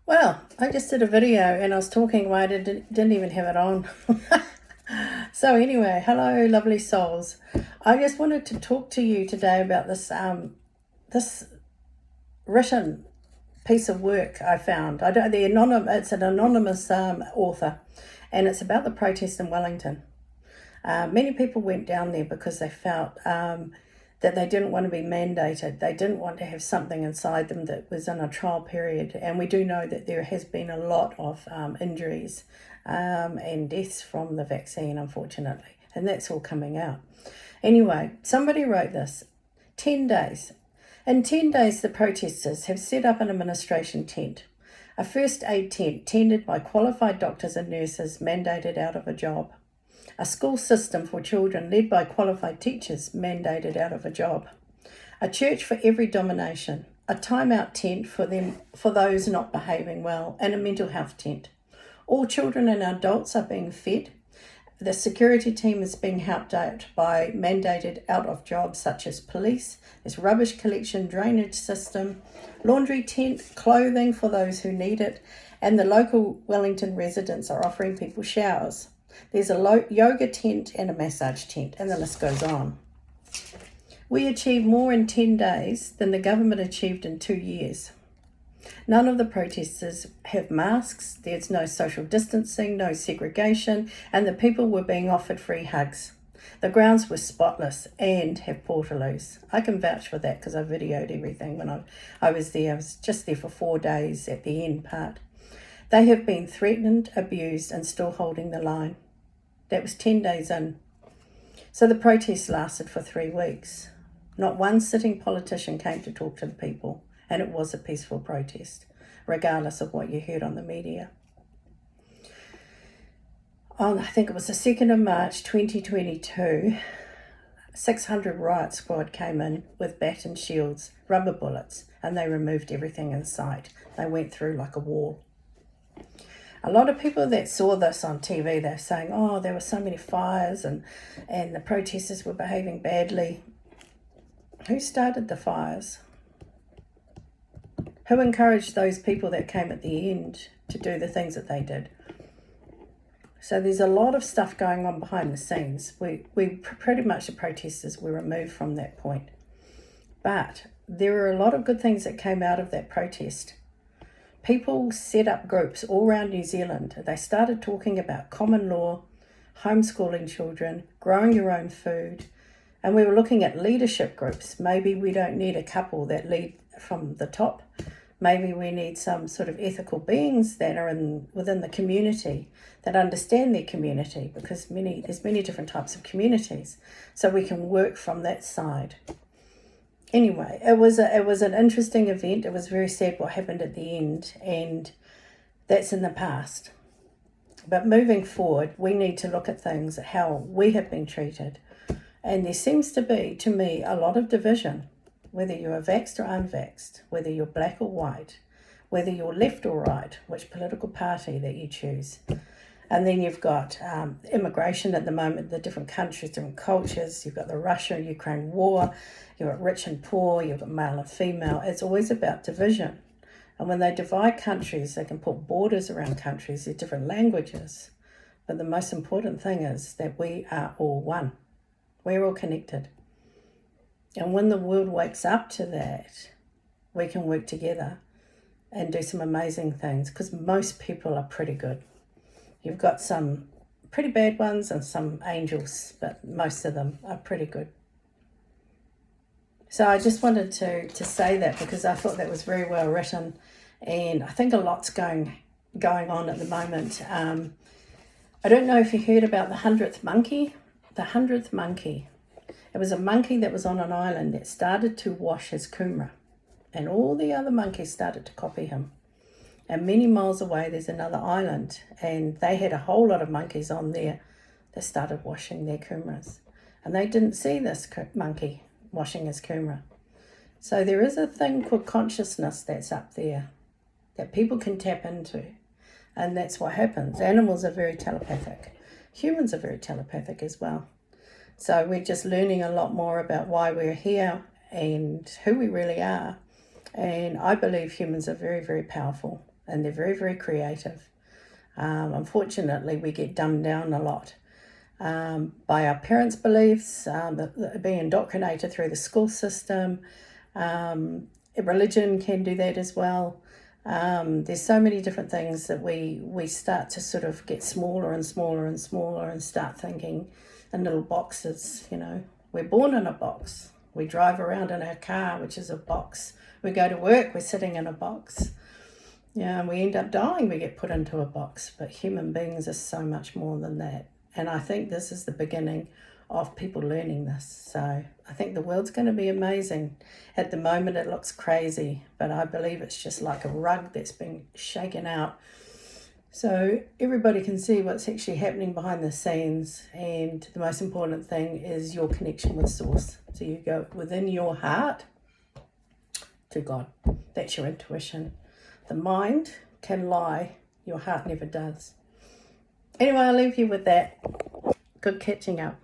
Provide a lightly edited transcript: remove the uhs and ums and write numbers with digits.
Well, I just did a video and I was talking while I didn't even have it on. So anyway, hello lovely souls. I just wanted to talk to you today about this written piece of work I found. It's an anonymous author, and it's about the protest in Wellington. Many people went down there because they felt that they didn't want to be mandated. They didn't want to have something inside them that was in a trial period. And we do know that there has been a lot of injuries and deaths from the vaccine, unfortunately. And that's all coming out. Anyway, somebody wrote this. 10 days. In 10 days, the protesters have set up an administration tent, a first aid tent tended by qualified doctors and nurses mandated out of a job, a school system for children led by qualified teachers mandated out of a job, a church for every domination, a timeout tent for those not behaving well, and a mental health tent. All children and adults are being fed. The security team is being helped out by mandated out of jobs such as police. There's rubbish collection, drainage system, laundry tent, clothing for those who need it, and the local Wellington residents are offering people showers. There's a yoga tent and a massage tent, and the list goes on. We achieved more in 10 days than the government achieved in 2 years. None of the protesters have masks, there's no social distancing, no segregation, and the people were being offered free hugs. The grounds were spotless and have portaloos. I can vouch for that because I videoed everything when I was there. I was just there for 4 days at the end part. They have been threatened, abused, and still holding the line. That was 10 days in. So the protest lasted for 3 weeks. Not one sitting politician came to talk to the people. And it was a peaceful protest, regardless of what you heard on the media. I think it was the 2nd of March 2022, 600 riot squad came in with baton shields, rubber bullets, and they removed everything in sight. They went through like a wall. A lot of people that saw this on TV, they're saying, oh, there were so many fires and the protesters were behaving badly. Who started the fires? Who encouraged those people that came at the end to do the things that they did? So there's a lot of stuff going on behind the scenes. We pretty much, the protesters were removed from that point. But there were a lot of good things that came out of that protest. People set up groups all around New Zealand. They started talking about common law, homeschooling children, growing your own food. And we were looking at leadership groups. Maybe we don't need a couple that lead from the top. Maybe we need some sort of ethical beings that are within the community that understand their community, because there's many different types of communities. So we can work from that side. Anyway, it was an interesting event. It was very sad what happened at the end, and that's in the past. But moving forward, we need to look at things, how we have been treated. And there seems to be, to me, a lot of division. Whether you're vaxxed or unvaxxed, whether you're black or white, whether you're left or right, which political party that you choose. And then you've got immigration at the moment, the different countries, different cultures. You've got the Russia-Ukraine war, you've got rich and poor, you've got male and female. It's always about division. And when they divide countries, they can put borders around countries, there's different languages. But the most important thing is that we are all one. We're all connected. And when the world wakes up to that, we can work together and do some amazing things, because most people are pretty good. You've got some pretty bad ones and some angels, but most of them are pretty good. So I just wanted to say that because I thought that was very well written, and I think a lot's going on at the moment. I don't know if you heard about the 100th monkey. The 100th monkey. It was a monkey that was on an island that started to wash his kumara, and all the other monkeys started to copy him. And many miles away, there's another island, and they had a whole lot of monkeys on there that started washing their kumaras. And they didn't see this monkey washing his kumara. So there is a thing called consciousness that's up there that people can tap into. And that's what happens. Animals are very telepathic. Humans are very telepathic as well. So we're just learning a lot more about why we're here and who we really are. And I believe humans are very, very powerful. and they're very, very creative. Unfortunately, we get dumbed down a lot by our parents' beliefs, being indoctrinated through the school system. Religion can do that as well. There's so many different things that we start to sort of get smaller and smaller and smaller and start thinking in little boxes, you know. We're born in a box. We drive around in our car, which is a box. We go to work, we're sitting in a box. Yeah, and we end up dying, we get put into a box. But human beings are so much more than that. And I think this is the beginning of people learning this. So I think the world's going to be amazing. At the moment, it looks crazy, but I believe it's just like a rug that's been shaken out. So everybody can see what's actually happening behind the scenes. And the most important thing is your connection with Source. So you go within your heart to God. That's your intuition. The mind can lie. Your heart never does. Anyway, I'll leave you with that. Good catching up.